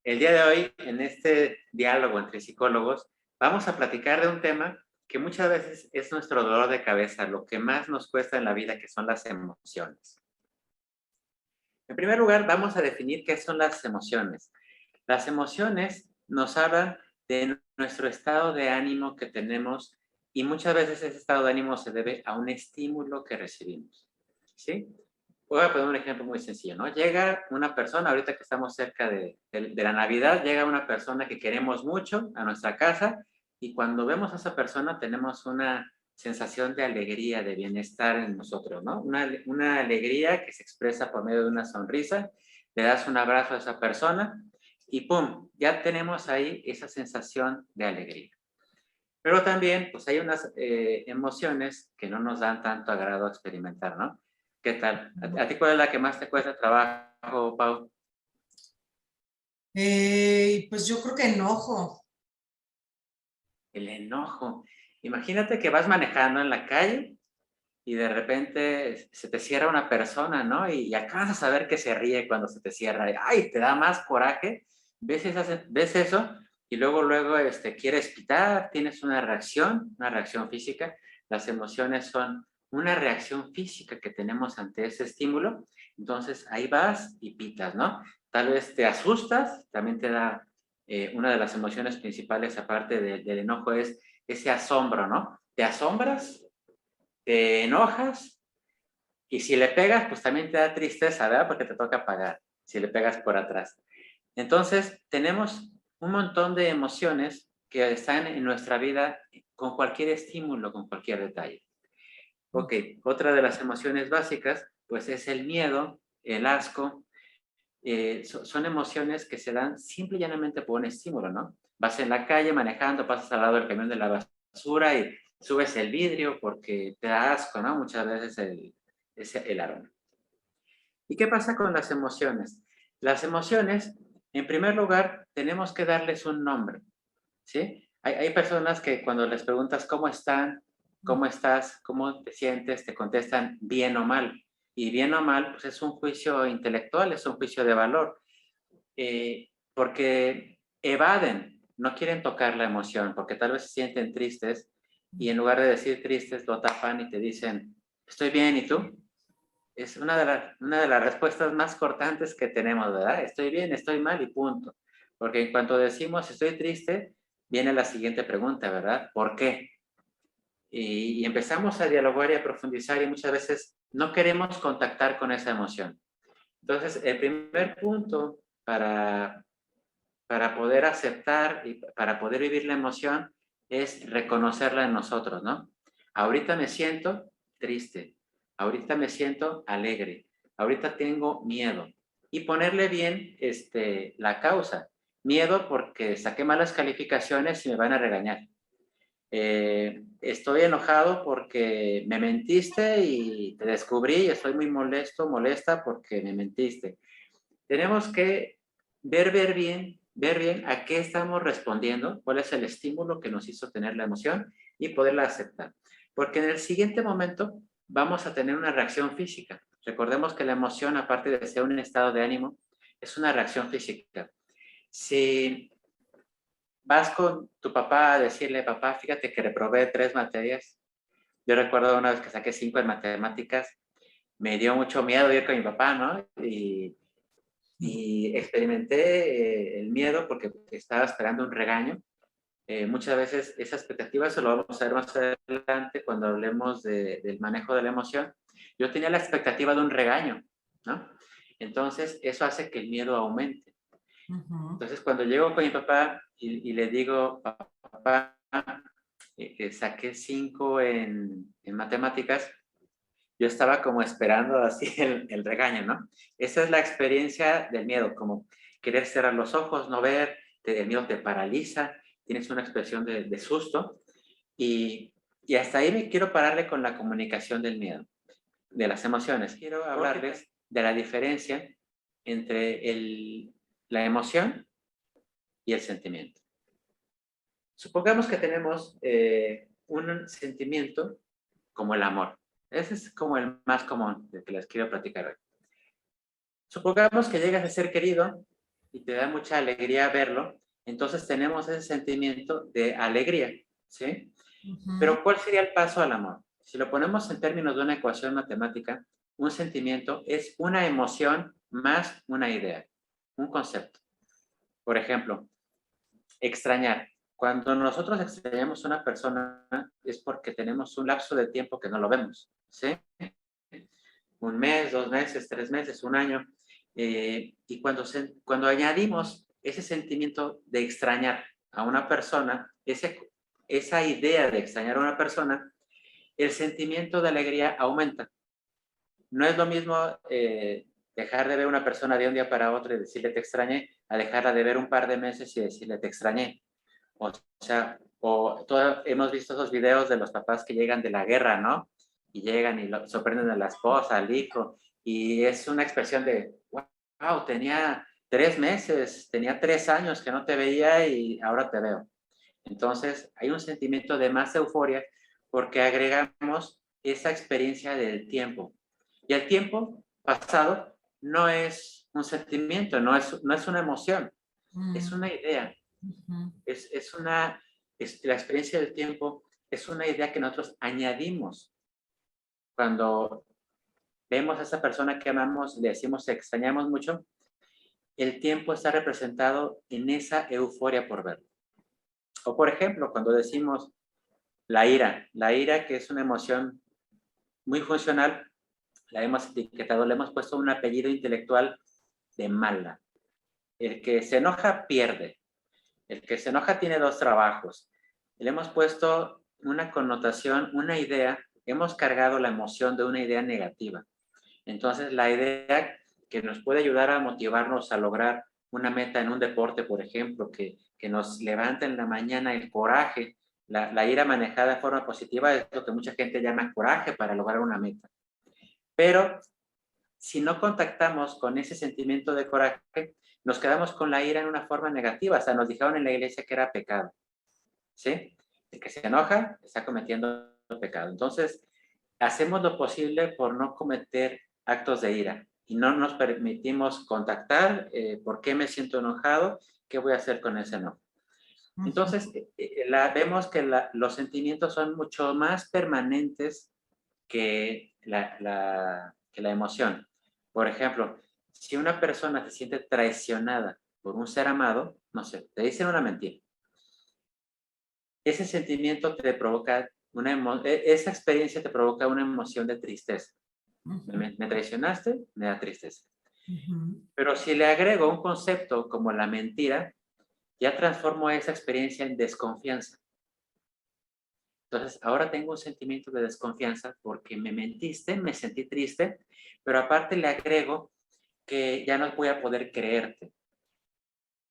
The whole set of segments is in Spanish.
El día de hoy, en este diálogo entre psicólogos, vamos a platicar de un tema que muchas veces es nuestro dolor de cabeza, lo que más nos cuesta en la vida, que son las emociones. En primer lugar, vamos a definir qué son las emociones. Las emociones nos hablan de nuestro estado de ánimo que tenemos y muchas veces ese estado de ánimo se debe a un estímulo que recibimos. ¿Sí? Voy a poner un ejemplo muy sencillo, ¿no? Llega una persona, ahorita que estamos cerca de la Navidad, llega una persona que queremos mucho a nuestra casa y cuando vemos a esa persona tenemos una sensación de alegría, de bienestar en nosotros, ¿no? Una alegría que se expresa por medio de una sonrisa, le das un abrazo a esa persona y ¡pum! Ya tenemos ahí esa sensación de alegría. Pero también, pues hay unas emociones que no nos dan tanto agrado experimentar, ¿no? ¿Qué tal? ¿A ti cuál es la que más te cuesta trabajo, Pau? Pues yo creo que enojo. El enojo. Imagínate que vas manejando en la calle y de repente se te cierra una persona, ¿no? Y alcanzas a saber que se ríe cuando se te cierra. ¡Ay! Te da más coraje. Ves eso y luego quieres pitar, tienes una reacción física. Las emociones son una reacción física que tenemos ante ese estímulo. Entonces ahí vas y pitas, ¿no? Tal vez te asustas, también te da una de las emociones principales, aparte del enojo, es ese asombro, ¿no? Te asombras, te enojas y si le pegas, pues también te da tristeza, ¿verdad? Porque te toca pagar si le pegas por atrás. Entonces, tenemos un montón de emociones que están en nuestra vida con cualquier estímulo, con cualquier detalle. Ok, otra de las emociones básicas, pues es el miedo, el asco. Son emociones que se dan simple y llanamente por un estímulo, ¿no? Vas en la calle manejando, pasas al lado del camión de la basura y subes el vidrio porque te da asco, ¿no? Muchas veces el aroma. ¿Y qué pasa con las emociones? Las emociones, en primer lugar, tenemos que darles un nombre, ¿sí? Hay personas que cuando les preguntas cómo están, cómo estás, cómo te sientes, te contestan bien o mal. Y bien o mal, pues es un juicio intelectual, es un juicio de valor, porque evaden, no quieren tocar la emoción, porque tal vez se sienten tristes y en lugar de decir tristes, lo tapan y te dicen, estoy bien, ¿y tú? Es una de las respuestas más cortantes que tenemos, ¿verdad? Estoy bien, estoy mal y punto. Porque en cuanto decimos estoy triste, viene la siguiente pregunta, ¿verdad? ¿Por qué? Y empezamos a dialogar y a profundizar y muchas veces no queremos contactar con esa emoción. Entonces, el primer punto para poder aceptar y para poder vivir la emoción es reconocerla en nosotros, ¿no? Ahorita me siento triste, ahorita me siento alegre, ahorita tengo miedo y ponerle bien la causa. Miedo porque saqué malas calificaciones y me van a regañar. Estoy enojado porque me mentiste y te descubrí y estoy muy molesto, molesta porque me mentiste. Tenemos que ver bien a qué estamos respondiendo, cuál es el estímulo que nos hizo tener la emoción y poderla aceptar. Porque en el siguiente momento vamos a tener una reacción física. Recordemos que la emoción, aparte de ser un estado de ánimo, es una reacción física. Si vas con tu papá a decirle, papá, fíjate que reprobé 3 materias. Yo recuerdo una vez que saqué 5 en matemáticas, me dio mucho miedo ir con mi papá, ¿no? Y experimenté el miedo porque estaba esperando un regaño. Muchas veces esa expectativa, eso lo vamos a ver más adelante cuando hablemos del manejo de la emoción. Yo tenía la expectativa de un regaño, ¿no? Entonces, eso hace que el miedo aumente. Ujú. Entonces, cuando llego con mi papá y le digo, papá, saqué 5 en matemáticas, yo estaba como esperando así el regaño, ¿no? Esa es la experiencia del miedo, como querer cerrar los ojos, no ver, el miedo te paraliza, tienes una expresión de susto y hasta ahí me quiero pararle con la comunicación del miedo, de las emociones. Quiero hablarles de la diferencia entre la emoción y el sentimiento. Supongamos que tenemos un sentimiento como el amor. Ese es como el más común del que les quiero platicar hoy. Supongamos que llegas a ser querido y te da mucha alegría verlo, entonces tenemos ese sentimiento de alegría, ¿sí? Pero ¿cuál sería el paso al amor? Si lo ponemos en términos de una ecuación matemática, un sentimiento es una emoción más una idea, un concepto. Por ejemplo, extrañar. Cuando nosotros extrañamos a una persona es porque tenemos un lapso de tiempo que no lo vemos, ¿sí? Un mes, 2 meses, 3 meses, un año. Y cuando añadimos ese sentimiento de extrañar a una persona, esa idea de extrañar a una persona, el sentimiento de alegría aumenta. No es lo mismo dejar de ver a una persona de un día para otro y decirle te extrañé, a dejarla de ver un par de meses y decirle te extrañé. O sea, hemos visto esos videos de los papás que llegan de la guerra, ¿no? Y llegan y sorprenden a la esposa, al hijo, y es una expresión de, wow, tenía 3 meses, tenía 3 años que no te veía y ahora te veo. Entonces, hay un sentimiento de más euforia porque agregamos esa experiencia del tiempo. Y el tiempo pasado no es un sentimiento, no es una emoción, es una idea. La experiencia del tiempo es una idea que nosotros añadimos cuando vemos a esa persona que amamos, le decimos extrañamos mucho, el tiempo está representado en esa euforia por verlo. O por ejemplo, cuando decimos la ira que es una emoción muy funcional, la hemos etiquetado, le hemos puesto un apellido intelectual de mala. El que se enoja pierde. El que se enoja tiene 2 trabajos. Le hemos puesto una connotación, una idea, hemos cargado la emoción de una idea negativa. Entonces, la idea que nos puede ayudar a motivarnos a lograr una meta en un deporte, por ejemplo, que nos levanta en la mañana el coraje, la ira manejada de forma positiva es lo que mucha gente llama coraje para lograr una meta. Pero si no contactamos con ese sentimiento de coraje, nos quedamos con la ira en una forma negativa. O sea, nos dijeron en la iglesia que era pecado. ¿Sí? El que se enoja está cometiendo pecado. Entonces, hacemos lo posible por no cometer actos de ira y no nos permitimos contactar por qué me siento enojado, qué voy a hacer con ese enojo. Entonces, vemos que los sentimientos son mucho más permanentes que la emoción. Por ejemplo, si una persona se siente traicionada por un ser amado, no sé, te dicen una mentira, ese sentimiento te provoca esa experiencia te provoca una emoción de tristeza. Me traicionaste, me da tristeza. Pero si le agrego un concepto como la mentira, ya transformo esa experiencia en desconfianza. Entonces, ahora tengo un sentimiento de desconfianza porque me mentiste, me sentí triste, pero aparte le agrego que ya no voy a poder creerte.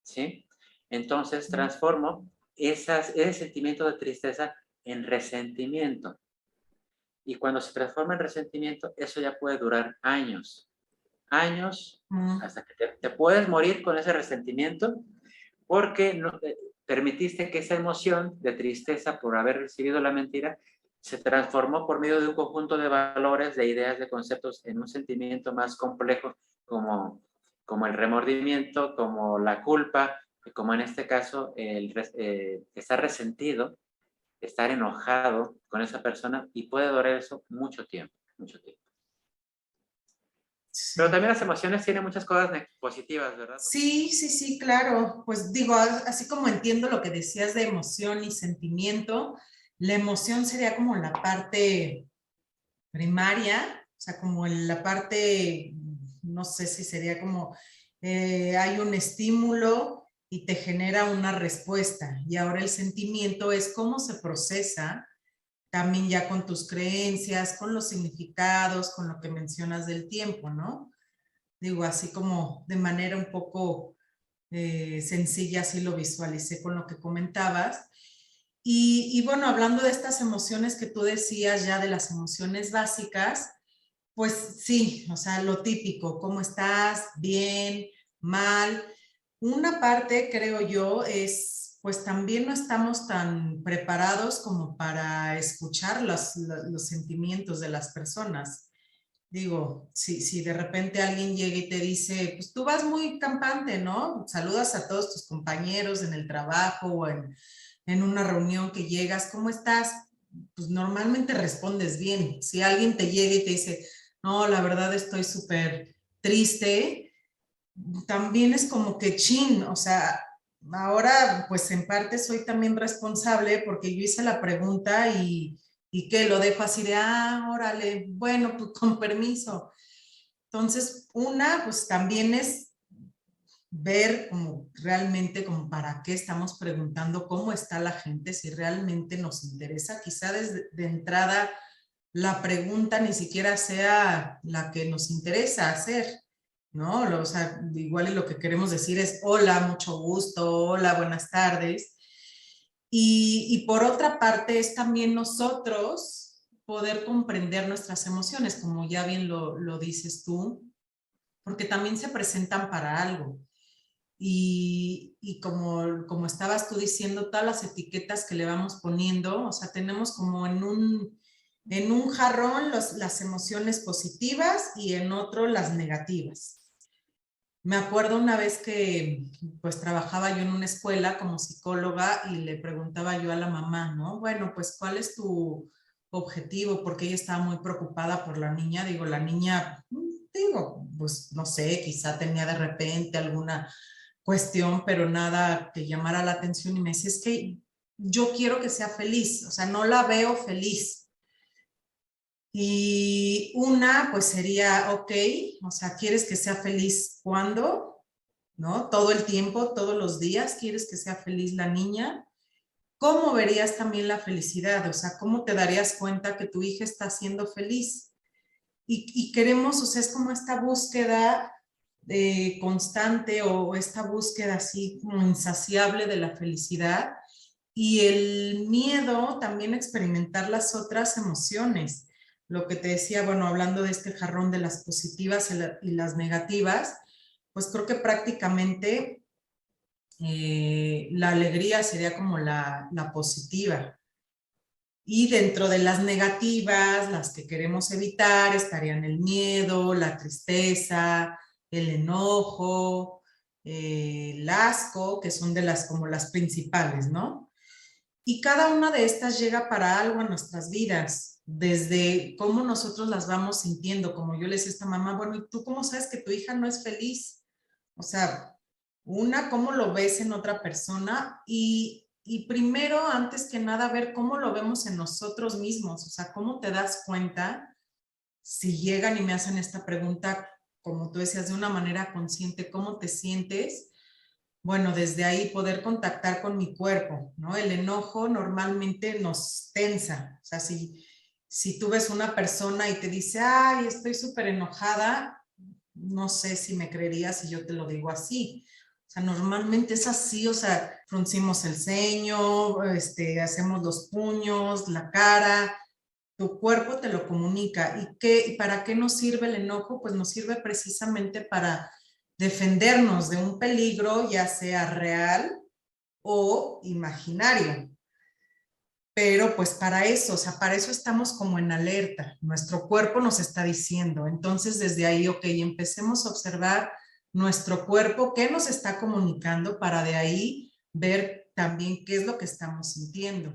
¿Sí? Entonces, transformo ese sentimiento de tristeza en resentimiento. Y cuando se transforma en resentimiento, eso ya puede durar años. Años, hasta que te puedes morir con ese resentimiento porque no, permitiste que esa emoción de tristeza por haber recibido la mentira se transformó por medio de un conjunto de valores, de ideas, de conceptos en un sentimiento más complejo como el remordimiento, como la culpa, como en este caso estar resentido, estar enojado con esa persona y puede durar eso mucho tiempo, mucho tiempo. Sí. Pero también las emociones tienen muchas cosas positivas, ¿verdad? Sí, sí, sí, claro. Pues digo, así como entiendo lo que decías de emoción y sentimiento, la emoción sería como la parte primaria, o sea, como la parte, no sé si sería como, hay un estímulo y te genera una respuesta. Y ahora el sentimiento es cómo se procesa también ya con tus creencias, con los significados, con lo que mencionas del tiempo, ¿no? Digo, así como de manera un poco sencilla, así lo visualicé con lo que comentabas. Y bueno, hablando de estas emociones que tú decías ya de las emociones básicas, pues sí, o sea, lo típico, ¿cómo estás? Bien, mal. Una parte, creo yo, es, pues también no estamos tan preparados como para escuchar los sentimientos de las personas. Digo, si de repente alguien llega y te dice, pues tú vas muy campante, ¿no? Saludas a todos tus compañeros en el trabajo o en una reunión que llegas, ¿cómo estás? Pues normalmente respondes bien. Si alguien te llega y te dice, no, la verdad estoy súper triste, también es como que chin, o sea, ahora pues en parte soy también responsable porque yo hice la pregunta y que lo dejo así de, órale, bueno, pues con permiso. Entonces, una, pues también es ver como realmente como para qué estamos preguntando cómo está la gente, si realmente nos interesa. Quizá desde de entrada la pregunta ni siquiera sea la que nos interesa hacer, ¿no? O sea, igual y lo que queremos decir es hola, mucho gusto, hola, buenas tardes. Y por otra parte es también nosotros poder comprender nuestras emociones, como ya bien lo dices tú, porque también se presentan para algo. Y como estabas tú diciendo, todas las etiquetas que le vamos poniendo, o sea, tenemos como en un jarrón las emociones positivas y en otro las negativas. Me acuerdo una vez que pues trabajaba yo en una escuela como psicóloga y le preguntaba yo a la mamá, ¿no? Bueno, pues ¿cuál es tu objetivo? Porque ella estaba muy preocupada por la niña. Digo, la niña, digo, pues no sé, quizá tenía de repente alguna cuestión, pero nada que llamara la atención y me decía, es que yo quiero que sea feliz, o sea, no la veo feliz. Y una, pues sería, ok, o sea, ¿quieres que sea feliz cuándo? ¿No? Todo el tiempo, todos los días, ¿quieres que sea feliz la niña? ¿Cómo verías también la felicidad? O sea, ¿cómo te darías cuenta que tu hija está siendo feliz? Y queremos, o sea, es como esta búsqueda constante o esta búsqueda así como insaciable de la felicidad y el miedo también a experimentar las otras emociones. Lo que te decía, bueno, hablando de este jarrón de las positivas y las negativas, pues creo que prácticamente la alegría sería como la positiva. Y dentro de las negativas, las que queremos evitar, estarían el miedo, la tristeza, el enojo, el asco, que son de las como las principales, ¿no? Y cada una de estas llega para algo en nuestras vidas, desde cómo nosotros las vamos sintiendo, como yo le decía a esta mamá, bueno, ¿y tú cómo sabes que tu hija no es feliz? O sea, una, cómo lo ves en otra persona y primero, antes que nada, ver cómo lo vemos en nosotros mismos, o sea, cómo te das cuenta si llegan y me hacen esta pregunta, como tú decías, de una manera consciente, ¿cómo te sientes? Bueno, desde ahí poder contactar con mi cuerpo, ¿no? El enojo normalmente nos tensa. O sea, si tú ves una persona y te dice, ay, estoy súper enojada, no sé si me creerías si yo te lo digo así. O sea, normalmente es así, o sea, fruncimos el ceño, hacemos los puños, la cara, tu cuerpo te lo comunica. ¿Y para qué nos sirve el enojo? Pues nos sirve precisamente para defendernos de un peligro, ya sea real o imaginario. Pero pues para eso, o sea, para eso estamos como en alerta. Nuestro cuerpo nos está diciendo. Entonces, desde ahí, ok, empecemos a observar nuestro cuerpo, qué nos está comunicando para de ahí ver también qué es lo que estamos sintiendo.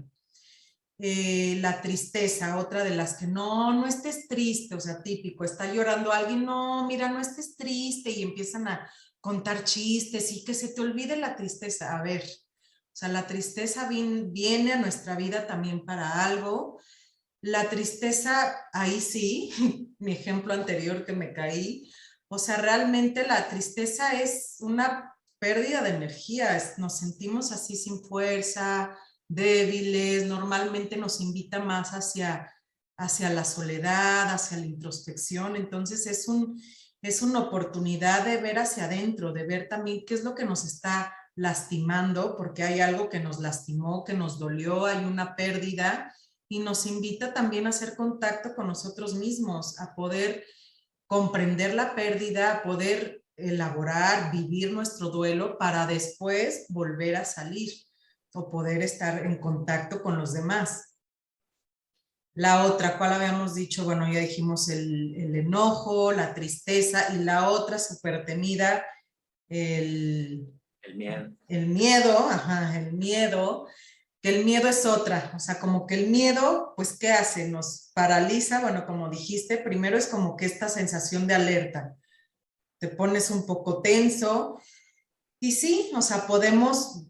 La tristeza, otra de las que no estés triste, o sea, típico, está llorando alguien, no, mira, no estés triste y empiezan a contar chistes y que se te olvide la tristeza. A ver, o sea, la tristeza viene a nuestra vida también para algo. La tristeza, ahí sí, mi ejemplo anterior que me caí, o sea, realmente la tristeza es una pérdida de energía, nos sentimos así sin fuerza, débiles, normalmente nos invita más hacia la soledad, hacia la introspección, entonces es una oportunidad de ver hacia adentro, de ver también qué es lo que nos está lastimando, porque hay algo que nos lastimó, que nos dolió, hay una pérdida y nos invita también a hacer contacto con nosotros mismos, a poder comprender la pérdida, a poder elaborar, vivir nuestro duelo para después volver a salir o poder estar en contacto con los demás. La otra, ¿cuál habíamos dicho? Bueno, ya dijimos el enojo, la tristeza y la otra súper temida, el, El miedo. el miedo, ajá, el miedo, que el miedo es otra, o sea, como que el miedo, pues, ¿qué hace? Nos paraliza, bueno, como dijiste, primero es como que esta sensación de alerta, te pones un poco tenso y sí, o sea,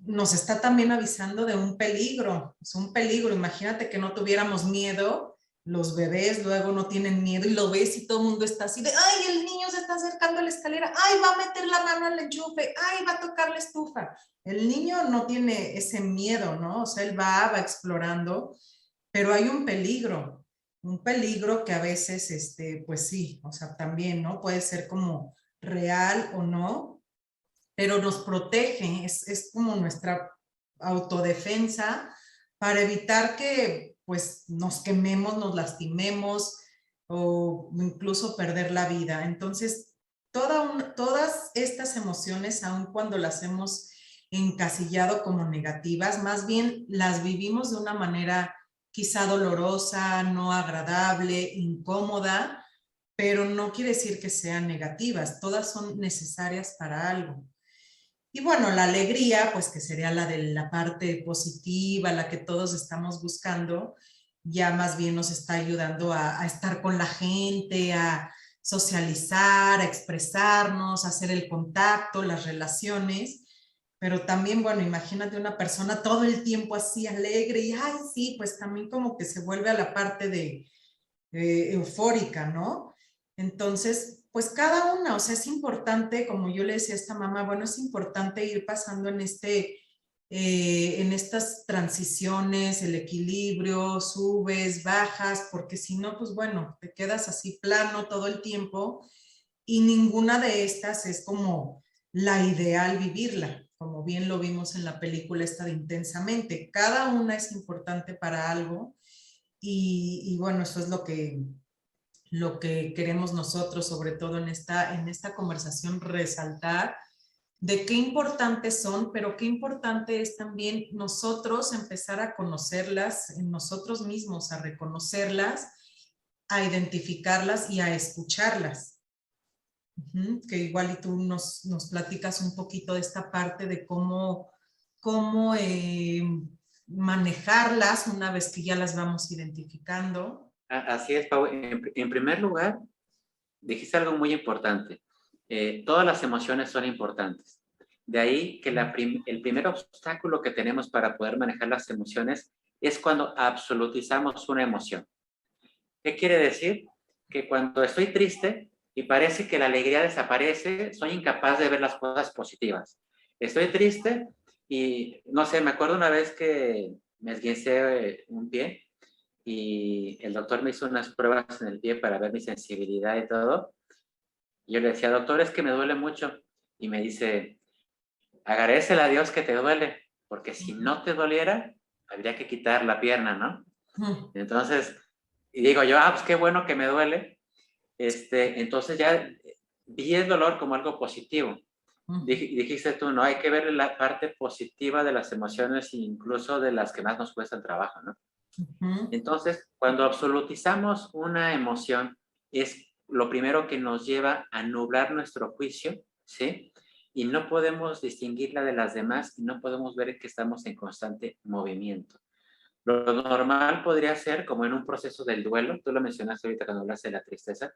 nos está también avisando de un peligro, es un peligro, imagínate que no tuviéramos miedo, los bebés luego no tienen miedo y lo ves y todo el mundo está así de, ay, el niño se está acercando a la escalera, ay, va a meter la mano al enchufe, ay, va a tocar la estufa. El niño no tiene ese miedo, ¿no? O sea, él va explorando, pero hay un peligro que a veces, pues sí, o sea, también, ¿no? Puede ser como real o no, pero nos protege, es como nuestra autodefensa para evitar que pues nos quememos, nos lastimemos o incluso perder la vida. Entonces, todas estas emociones, aun cuando las hemos encasillado como negativas, más bien las vivimos de una manera quizá dolorosa, no agradable, incómoda, pero no quiere decir que sean negativas, todas son necesarias para algo. Y bueno, la alegría, pues que sería la de la parte positiva, la que todos estamos buscando, ya más bien nos está ayudando a estar con la gente, a socializar, a expresarnos, a hacer el contacto, las relaciones. Pero también, bueno, imagínate una persona todo el tiempo así alegre y, ay, sí, pues también como que se vuelve a la parte de eufórica, ¿no? Entonces, pues cada una, o sea, es importante, como yo le decía a esta mamá, bueno, es importante ir pasando en estas transiciones, el equilibrio, subes, bajas, porque si no, pues bueno, te quedas así plano todo el tiempo y ninguna de estas es como la ideal vivirla, como bien lo vimos en la película esta de Intensamente. Cada una es importante para algo y bueno, eso es lo que queremos nosotros, sobre todo en esta conversación, resaltar de qué importantes son, pero qué importante es también nosotros empezar a conocerlas en nosotros mismos, a reconocerlas, a identificarlas y a escucharlas. Que igual y tú nos platicas un poquito de esta parte de cómo manejarlas una vez que ya las vamos identificando. Así es, Pau. En primer lugar, dijiste algo muy importante. Todas las emociones son importantes. De ahí que el primer obstáculo que tenemos para poder manejar las emociones es cuando absolutizamos una emoción. ¿Qué quiere decir? Que cuando estoy triste y parece que la alegría desaparece, soy incapaz de ver las cosas positivas. Estoy triste y, no sé, me acuerdo una vez que me esguincé un pie y el doctor me hizo unas pruebas en el pie para ver mi sensibilidad y todo. Y yo le decía, doctor, es que me duele mucho. Y me dice, agradecele a Dios que te duele, porque si no te doliera, habría que quitar la pierna, ¿no? Entonces, y digo yo, pues qué bueno que me duele. Entonces ya vi el dolor como algo positivo. Dijiste tú, no, hay que ver la parte positiva de las emociones, incluso de las que más nos cuesta el trabajo, ¿no? Entonces, cuando absolutizamos una emoción, es lo primero que nos lleva a nublar nuestro juicio, ¿sí? Y no podemos distinguirla de las demás y no podemos ver que estamos en constante movimiento. Lo normal podría ser como en un proceso del duelo, tú lo mencionaste ahorita cuando hablaste de la tristeza,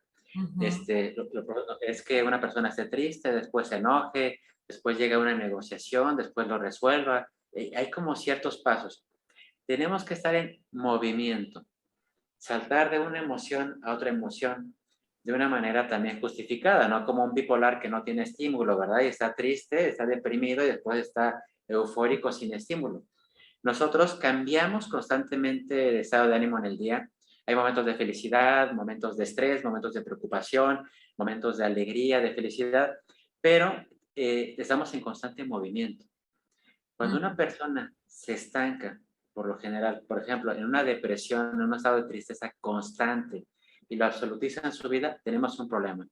es que una persona esté triste, después se enoje, después llega a una negociación, después lo resuelva. Hay como ciertos pasos. Tenemos que estar en movimiento, saltar de una emoción a otra emoción de una manera también justificada, no como un bipolar que no tiene estímulo, ¿verdad? Y está triste, está deprimido y después está eufórico sin estímulo. Nosotros cambiamos constantemente de estado de ánimo en el día. Hay momentos de felicidad, momentos de estrés, momentos de preocupación, momentos de alegría, de felicidad, pero estamos en constante movimiento. Cuando una persona se estanca, por lo general, por ejemplo, en una depresión, en un estado de tristeza constante y lo absolutiza en su vida, tenemos un problema.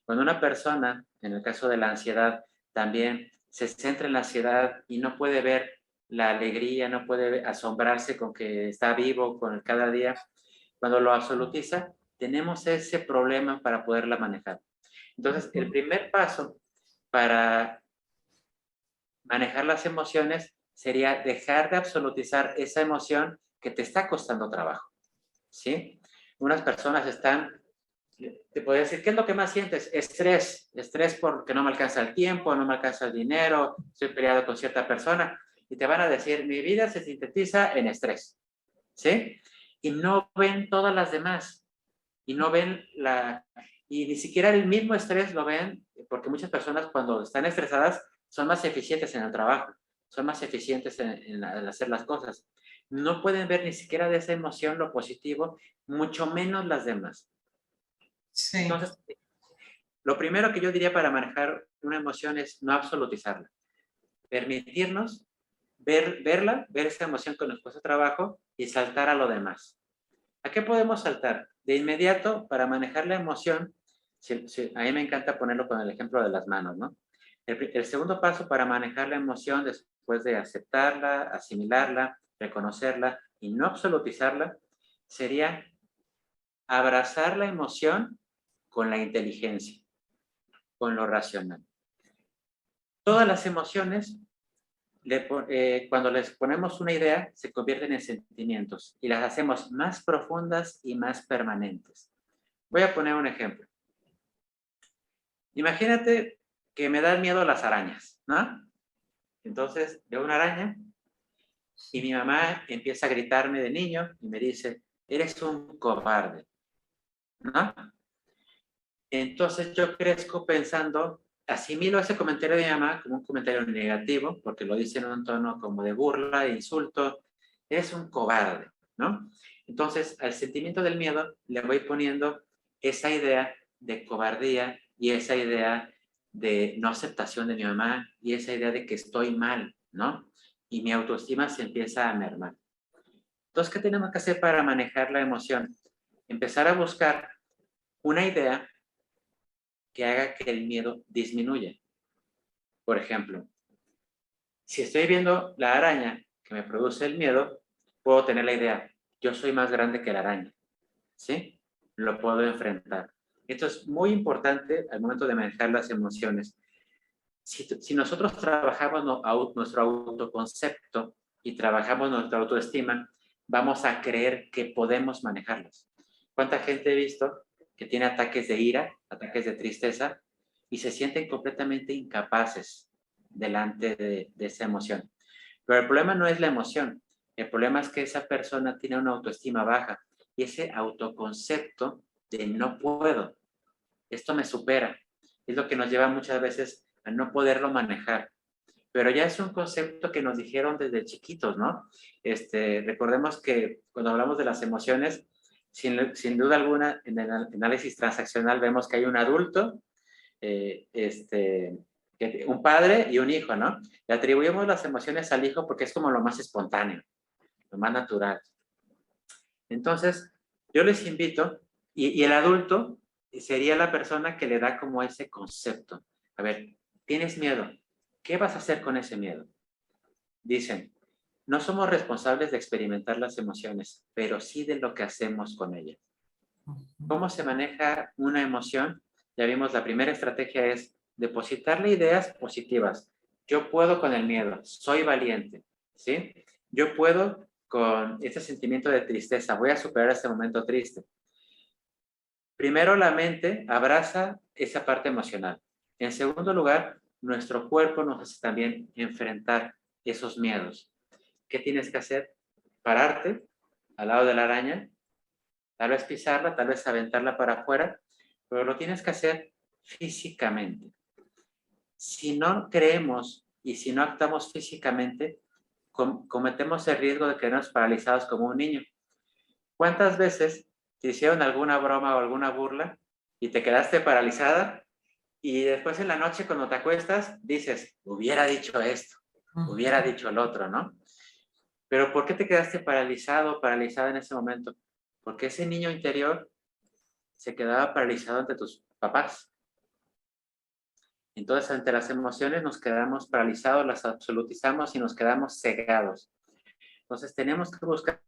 Cuando una persona, en el caso de la ansiedad, también se centra en la ansiedad y no puede ver la alegría, no puede asombrarse con que está vivo con el cada día, Cuando lo absolutiza, tenemos ese problema para poderla manejar. Entonces, el primer paso para manejar las emociones sería dejar de absolutizar esa emoción que te está costando trabajo, ¿sí? Unas personas están, te podría decir, ¿qué es lo que más sientes? Estrés, estrés porque no me alcanza el tiempo, no me alcanza el dinero, estoy peleado con cierta persona, y te van a decir, mi vida se sintetiza en estrés, ¿sí? Y no ven todas las demás, y no ven y ni siquiera el mismo estrés lo ven, porque muchas personas cuando están estresadas son más eficientes en el trabajo, son más eficientes en hacer las cosas. No pueden ver ni siquiera de esa emoción lo positivo, mucho menos las demás. Sí, Entonces, lo primero que yo diría para manejar una emoción es no absolutizarla. Permitirnos verla, ver esa emoción con nuestro trabajo y saltar a lo demás. ¿A qué podemos saltar? De inmediato, para manejar la emoción, a mí me encanta ponerlo con el ejemplo de las manos, ¿no? El segundo paso para manejar la emoción después de aceptarla, asimilarla, reconocerla y no absolutizarla, sería abrazar la emoción con la inteligencia, con lo racional. Todas las emociones, cuando les ponemos una idea, se convierten en sentimientos y las hacemos más profundas y más permanentes. Voy a poner un ejemplo. Imagínate que me dan miedo las arañas, ¿no? Entonces veo una araña y mi mamá empieza a gritarme de niño y me dice, eres un cobarde, ¿no? Entonces yo crezco pensando, asimilo ese comentario de mi mamá como un comentario negativo, porque lo dice en un tono como de burla, de insulto, eres un cobarde, ¿no? Entonces al sentimiento del miedo le voy poniendo esa idea de cobardía y esa idea de no aceptación de mi mamá y esa idea de que estoy mal, ¿no? Y mi autoestima se empieza a mermar. Entonces, ¿qué tenemos que hacer para manejar la emoción? Empezar a buscar una idea que haga que el miedo disminuya. Por ejemplo, si estoy viendo la araña que me produce el miedo, puedo tener la idea, yo soy más grande que la araña, ¿sí? Lo puedo enfrentar. Esto es muy importante al momento de manejar las emociones. Si nosotros trabajamos nuestro autoconcepto y trabajamos nuestra autoestima, vamos a creer que podemos manejarlos. ¿Cuánta gente he visto que tiene ataques de ira, ataques de tristeza y se sienten completamente incapaces delante de esa emoción? Pero el problema no es la emoción, el problema es que esa persona tiene una autoestima baja y ese autoconcepto de no puedo, esto me supera, es lo que nos lleva muchas veces a no poderlo manejar. Pero ya es un concepto que nos dijeron desde chiquitos, ¿no? Recordemos que cuando hablamos de las emociones, sin duda alguna, en el análisis transaccional vemos que hay un adulto, eh, este, un padre y un hijo, ¿no? Le atribuimos las emociones al hijo porque es como lo más espontáneo, lo más natural. Entonces, yo les invito, y el adulto sería la persona que le da como ese concepto. A ver, ¿tienes miedo? ¿Qué vas a hacer con ese miedo? Dicen, no somos responsables de experimentar las emociones, pero sí de lo que hacemos con ellas. ¿Cómo se maneja una emoción? Ya vimos, la primera estrategia es depositarle ideas positivas. Yo puedo con el miedo, soy valiente, ¿sí? Yo puedo con este sentimiento de tristeza, voy a superar este momento triste. Primero, la mente abraza esa parte emocional. En segundo lugar, nuestro cuerpo nos hace también enfrentar esos miedos. ¿Qué tienes que hacer? Pararte al lado de la araña, tal vez pisarla, tal vez aventarla para afuera, pero lo tienes que hacer físicamente. Si no creemos y si no actuamos físicamente, cometemos el riesgo de quedarnos paralizados como un niño. ¿Cuántas veces te hicieron alguna broma o alguna burla y te quedaste paralizada y después en la noche cuando te acuestas dices, hubiera dicho esto, hubiera dicho el otro, ¿no? Pero ¿por qué te quedaste paralizado o paralizada en ese momento? Porque ese niño interior se quedaba paralizado ante tus papás. Entonces, ante las emociones nos quedamos paralizados, las absolutizamos y nos quedamos cegados. Entonces, tenemos que buscar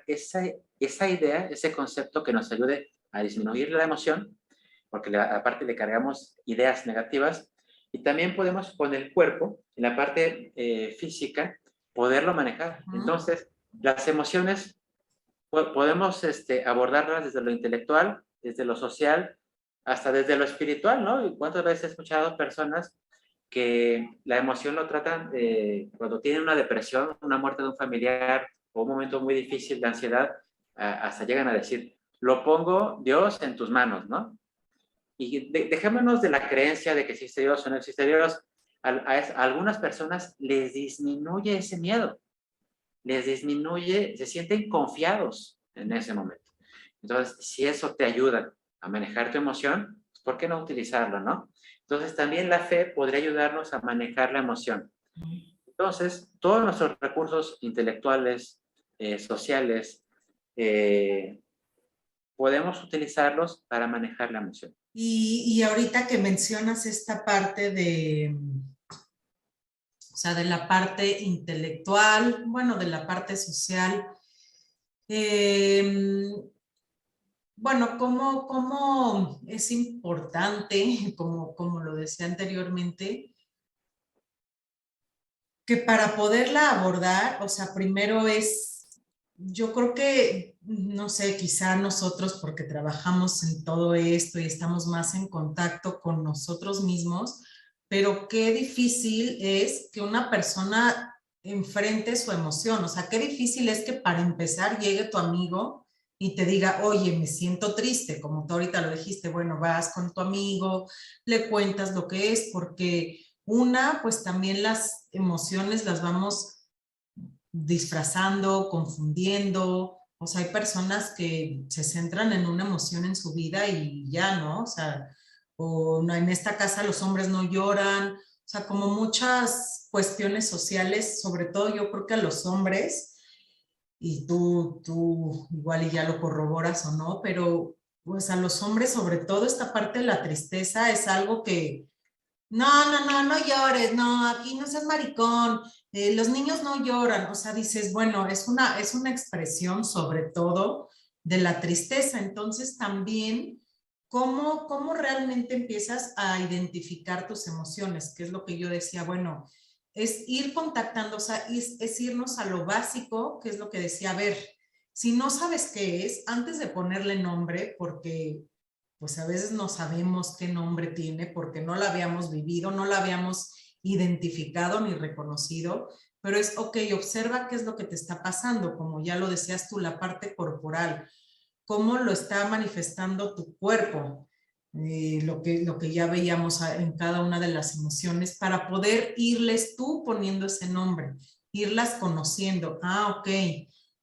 esa idea, ese concepto que nos ayude a disminuir la emoción, porque aparte le cargamos ideas negativas, y también podemos con el cuerpo, en la parte física, poderlo manejar. Entonces, las emociones podemos abordarlas desde lo intelectual, desde lo social, hasta desde lo espiritual, ¿no? ¿Y cuántas veces he escuchado personas que la emoción lo tratan cuando tienen una depresión, una muerte de un familiar o un momento muy difícil de ansiedad, hasta llegan a decir, lo pongo Dios en tus manos, ¿no? Y dejémonos de la creencia de que existe Dios o no existe Dios. A algunas personas les disminuye ese miedo, les disminuye, se sienten confiados en ese momento. Entonces, si eso te ayuda a manejar tu emoción, pues, ¿por qué no utilizarlo, no? Entonces, también la fe podría ayudarnos a manejar la emoción. Entonces, todos nuestros recursos intelectuales, sociales, podemos utilizarlos para manejar la emoción. Y ahorita que mencionas esta parte de, o sea, de la parte intelectual, bueno, de la parte social, bueno, ¿cómo es importante, como lo decía anteriormente, que para poderla abordar, o sea, primero es, yo creo que, no sé, quizá nosotros porque trabajamos en todo esto y estamos más en contacto con nosotros mismos, pero qué difícil es que una persona enfrente su emoción, o sea, qué difícil es que para empezar llegue tu amigo y te diga, oye, me siento triste, como tú ahorita lo dijiste, bueno, vas con tu amigo, le cuentas lo que es, porque una, pues también las emociones las vamos disfrazando, confundiendo. O sea, hay personas que se centran en una emoción en su vida y ya, ¿no? O sea, o no, en esta casa los hombres no lloran. O sea, como muchas cuestiones sociales, sobre todo yo creo que a los hombres, y tú igual y ya lo corroboras o no, pero pues a los hombres sobre todo esta parte de la tristeza es algo que no llores, no, aquí no seas maricón, los niños no lloran, o sea, dices, bueno, es una expresión sobre todo de la tristeza, entonces también, ¿cómo realmente empiezas a identificar tus emociones? Que es lo que yo decía, bueno, es ir contactando, o sea, es irnos a lo básico, que es lo que decía, a ver, si no sabes qué es, antes de ponerle nombre, porque pues a veces no sabemos qué nombre tiene porque no la habíamos vivido, no la habíamos identificado ni reconocido, pero es, ok, observa qué es lo que te está pasando, como ya lo decías tú, la parte corporal, cómo lo está manifestando tu cuerpo, lo que ya veíamos en cada una de las emociones, para poder irles tú poniendo ese nombre, irlas conociendo. Ah, ok,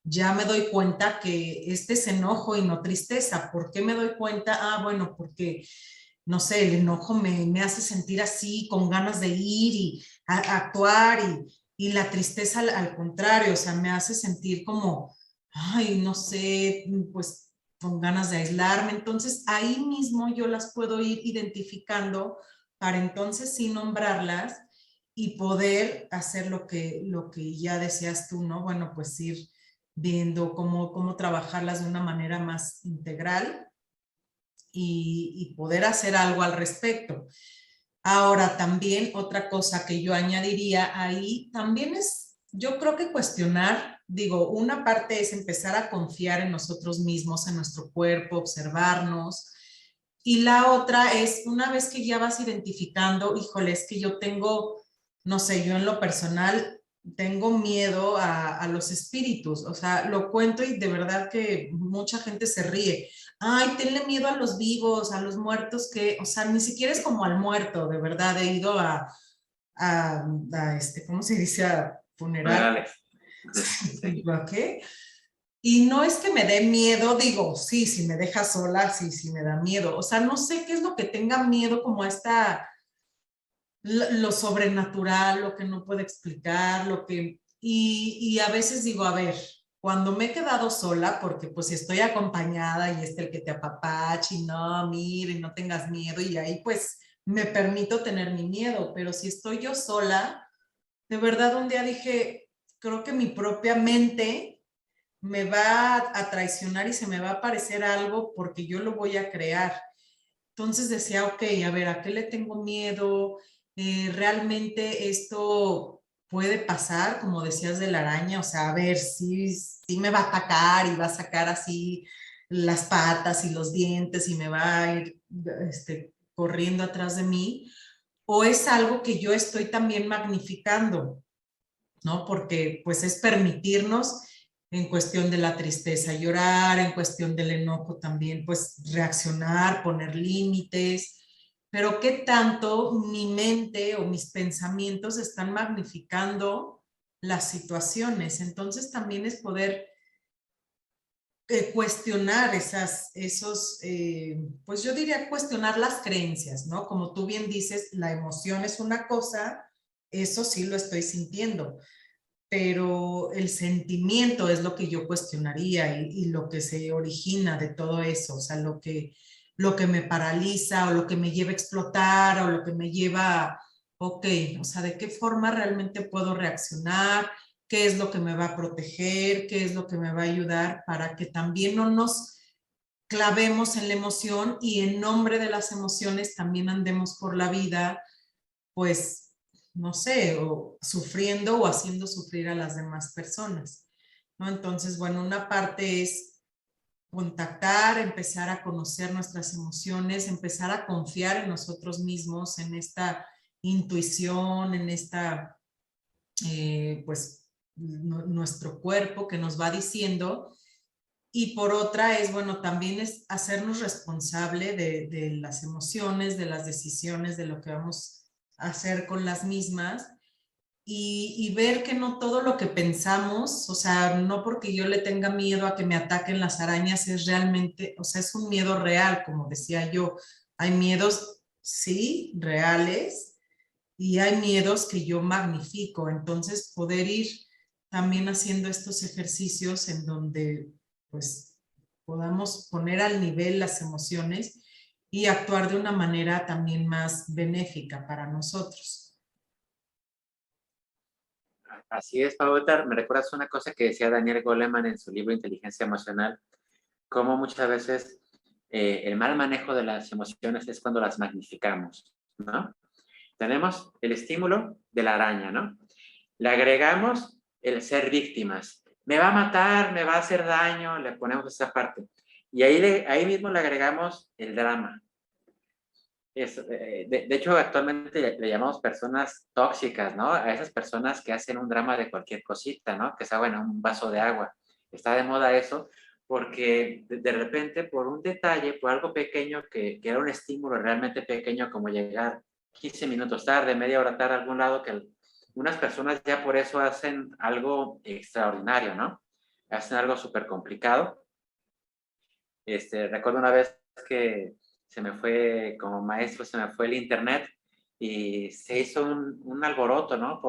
ya me doy cuenta que este es enojo y no tristeza. ¿Por qué me doy cuenta? Ah, bueno, porque, no sé, el enojo me hace sentir así, con ganas de ir y actuar y la tristeza al contrario, o sea, me hace sentir como, ay, no sé, pues con ganas de aislarme. Entonces, ahí mismo yo las puedo ir identificando para entonces sí nombrarlas y poder hacer lo que ya decías tú, ¿no? Bueno, pues ir viendo cómo trabajarlas de una manera más integral y poder hacer algo al respecto. Ahora, también otra cosa que yo añadiría ahí también es, yo creo que cuestionar, digo, una parte es empezar a confiar en nosotros mismos, en nuestro cuerpo, observarnos. Y la otra es, una vez que ya vas identificando, híjole, es que yo tengo, no sé, yo en lo personal tengo miedo a los espíritus, o sea, lo cuento y de verdad que mucha gente se ríe. Ay, tenle miedo a los vivos, a los muertos, que, o sea, ni siquiera es como al muerto, de verdad, he ido ¿cómo se dice? A funeral. Funerales. Sí. ¿A qué? Y no es que me dé miedo, digo, sí, si me deja sola, sí, sí me da miedo. O sea, no sé qué es lo que tenga miedo como a lo sobrenatural, lo que no puedo explicar, y a veces digo, a ver, cuando me he quedado sola, porque pues si estoy acompañada y el que te apapache y no, mire, no tengas miedo, y ahí pues me permito tener mi miedo, pero si estoy yo sola, de verdad un día dije, creo que mi propia mente me va a traicionar y se me va a aparecer algo porque yo lo voy a crear. Entonces decía, ok, a ver, ¿a qué le tengo miedo? ¿Realmente esto puede pasar, como decías de la araña? O sea, a ver, si me va a atacar y va a sacar así las patas y los dientes y me va a ir corriendo atrás de mí, o es algo que yo estoy también magnificando, ¿no? Porque pues es permitirnos en cuestión de la tristeza llorar, en cuestión del enojo también pues reaccionar, poner límites, pero qué tanto mi mente o mis pensamientos están magnificando las situaciones. Entonces también es poder cuestionar pues yo diría cuestionar las creencias, ¿no? Como tú bien dices, la emoción es una cosa, eso sí lo estoy sintiendo, pero el sentimiento es lo que yo cuestionaría y lo que se origina de todo eso, o sea, lo que me paraliza o lo que me lleva a explotar o lo que me lleva, ok, o sea, de qué forma realmente puedo reaccionar, qué es lo que me va a proteger, qué es lo que me va a ayudar para que también no nos clavemos en la emoción y en nombre de las emociones también andemos por la vida, pues, no sé, o sufriendo o haciendo sufrir a las demás personas, ¿no? Entonces, bueno, una parte es contactar, empezar a conocer nuestras emociones, empezar a confiar en nosotros mismos, en esta intuición, en esta, pues, nuestro cuerpo que nos va diciendo. Y por otra es, bueno, también es hacernos responsable de las emociones, de las decisiones, de lo que vamos a hacer con las mismas y ver que no todo lo que pensamos, o sea, no porque yo le tenga miedo a que me ataquen las arañas es realmente, o sea, es un miedo real, como decía yo. Hay miedos, sí, reales, y hay miedos que yo magnifico. Entonces, poder ir también haciendo estos ejercicios en donde, pues, podamos poner al nivel las emociones y actuar de una manera también más benéfica para nosotros. Así es, Paula. Me recuerdas una cosa que decía Daniel Goleman en su libro Inteligencia Emocional, cómo muchas veces el mal manejo de las emociones es cuando las magnificamos, ¿no? Tenemos el estímulo de la araña, ¿no? Le agregamos el ser víctimas. Me va a matar, me va a hacer daño, le ponemos esa parte. Y ahí mismo le agregamos el drama. De hecho, actualmente le llamamos personas tóxicas, ¿no? A esas personas que hacen un drama de cualquier cosita, ¿no? Que sea, bueno, un vaso de agua. Está de moda eso porque de repente por un detalle, por algo pequeño que era un estímulo realmente pequeño como llegar 15 minutos tarde, media hora tarde a algún lado, que unas personas ya por eso hacen algo extraordinario, ¿no? Hacen algo súper complicado. Recuerdo una vez que se me fue, como maestro, se me fue el internet y se hizo un alboroto, ¿no?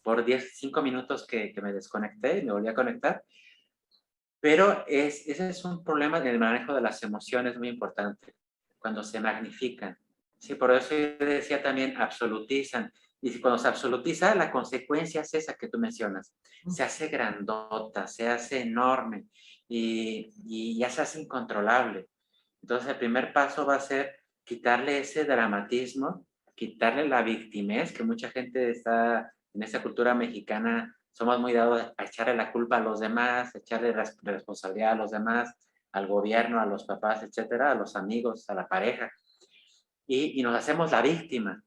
Por 10, 5 minutos que me desconecté y me volví a conectar. Pero ese es un problema en el manejo de las emociones muy importante, cuando se magnifican. Sí, por eso yo decía también absolutizan. Y si cuando se absolutiza, la consecuencia es esa que tú mencionas. Se hace grandota, se hace enorme y ya se hace incontrolable. Entonces, el primer paso va a ser quitarle ese dramatismo, quitarle la victimez, que mucha gente está en esa cultura mexicana, somos muy dados a echarle la culpa a los demás, a echarle responsabilidad a los demás, al gobierno, a los papás, etcétera, a los amigos, a la pareja. Y nos hacemos la víctima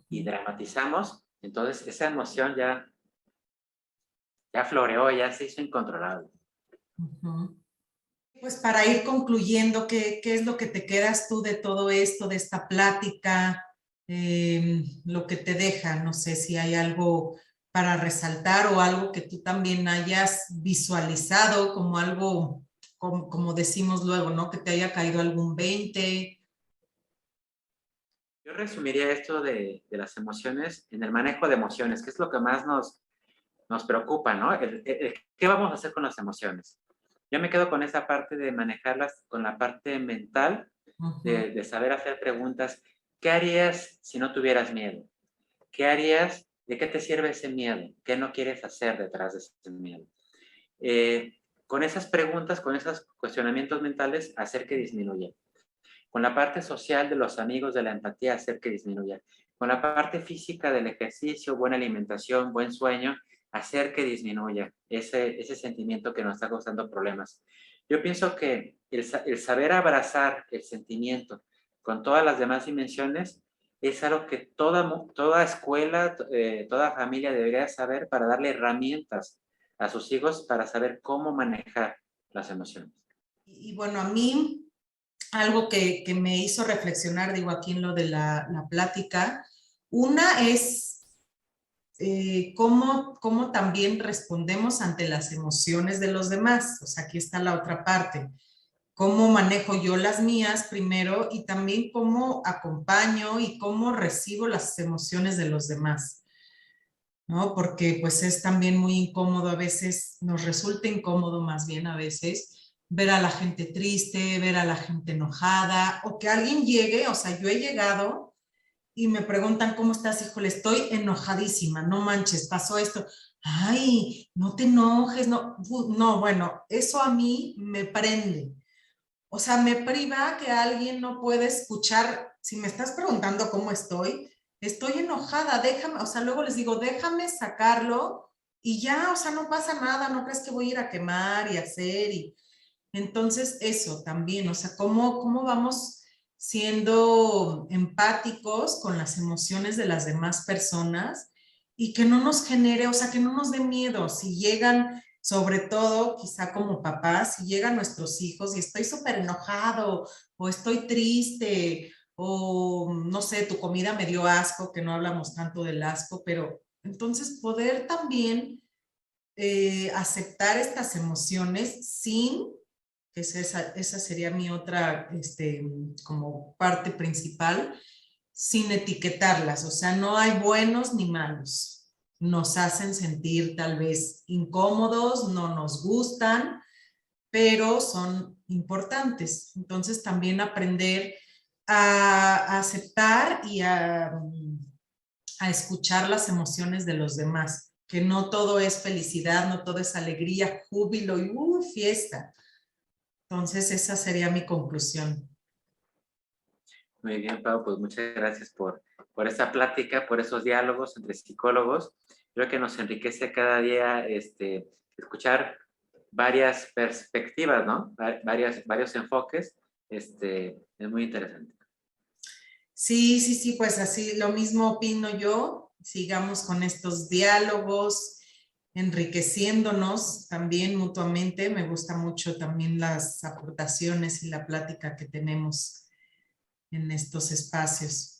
y dramatizamos, entonces esa emoción ya floreó, ya se hizo incontrolable. Pues para ir concluyendo, ¿qué es lo que te quedas tú de todo esto, de esta plática, lo que te deja? No sé si hay algo para resaltar o algo que tú también hayas visualizado como algo, como decimos luego, ¿no? Que te haya caído algún 20. Yo resumiría esto de las emociones en el manejo de emociones, que es lo que más nos preocupa, ¿no? ¿Qué vamos a hacer con las emociones? Yo me quedo con esa parte de manejarlas, con la parte mental, de saber hacer preguntas. ¿Qué harías si no tuvieras miedo? ¿Qué harías? ¿De qué te sirve ese miedo? ¿Qué no quieres hacer detrás de ese miedo? con esas preguntas, con esos cuestionamientos mentales, hacer que disminuya. Con la parte social de los amigos, de la empatía, hacer que disminuya. Con la parte física del ejercicio, buena alimentación, buen sueño, hacer que disminuya ese sentimiento que nos está causando problemas. Yo pienso que el saber abrazar el sentimiento con todas las demás dimensiones es algo que toda escuela, toda familia debería saber para darle herramientas a sus hijos para saber cómo manejar las emociones. Y bueno, a mí algo que me hizo reflexionar, digo aquí en lo de la plática, una es cómo también respondemos ante las emociones de los demás. O sea, aquí está la otra parte. Cómo manejo yo las mías primero y también cómo acompaño y cómo recibo las emociones de los demás, ¿no? Porque pues es también muy incómodo a veces, nos resulta incómodo más bien a veces ver a la gente triste, ver a la gente enojada o que alguien llegue, o sea, yo he llegado y me preguntan, ¿cómo estás? Híjole, estoy enojadísima, no manches, pasó esto. Ay, no te enojes, no, no, bueno, eso a mí me prende. O sea, me priva que alguien no puede escuchar. Si me estás preguntando cómo estoy enojada, déjame, o sea, luego les digo, déjame sacarlo y ya, o sea, no pasa nada, no crees que voy a ir a quemar y hacer. Y entonces eso también, o sea, cómo vamos siendo empáticos con las emociones de las demás personas y que no nos genere, o sea, que no nos dé miedo si llegan, sobre todo quizá como papás, si llegan nuestros hijos y estoy súper enojado o estoy triste o no sé, tu comida me dio asco, que no hablamos tanto del asco, pero entonces poder también aceptar estas emociones sin, esa sería mi otra, como parte principal, sin etiquetarlas, o sea, no hay buenos ni malos. Nos hacen sentir tal vez incómodos, no nos gustan, pero son importantes. Entonces también aprender a aceptar y a escuchar las emociones de los demás, que no todo es felicidad, no todo es alegría, júbilo y fiesta. Entonces esa sería mi conclusión. Muy bien, Pau, pues muchas gracias por esta plática, por esos diálogos entre psicólogos. Creo que nos enriquece cada día escuchar varias perspectivas, ¿no? Varios enfoques. Es muy interesante. Sí, sí, sí, pues así lo mismo opino yo. Sigamos con estos diálogos, enriqueciéndonos también mutuamente. Me gusta mucho también las aportaciones y la plática que tenemos en estos espacios.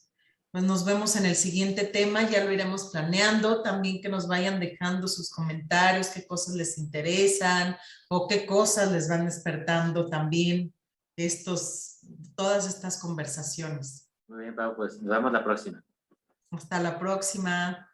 Pues nos vemos en el siguiente tema, ya lo iremos planeando, también que nos vayan dejando sus comentarios, qué cosas les interesan o qué cosas les van despertando también todas estas conversaciones. Muy bien, Pau, pues nos vemos la próxima. Hasta la próxima.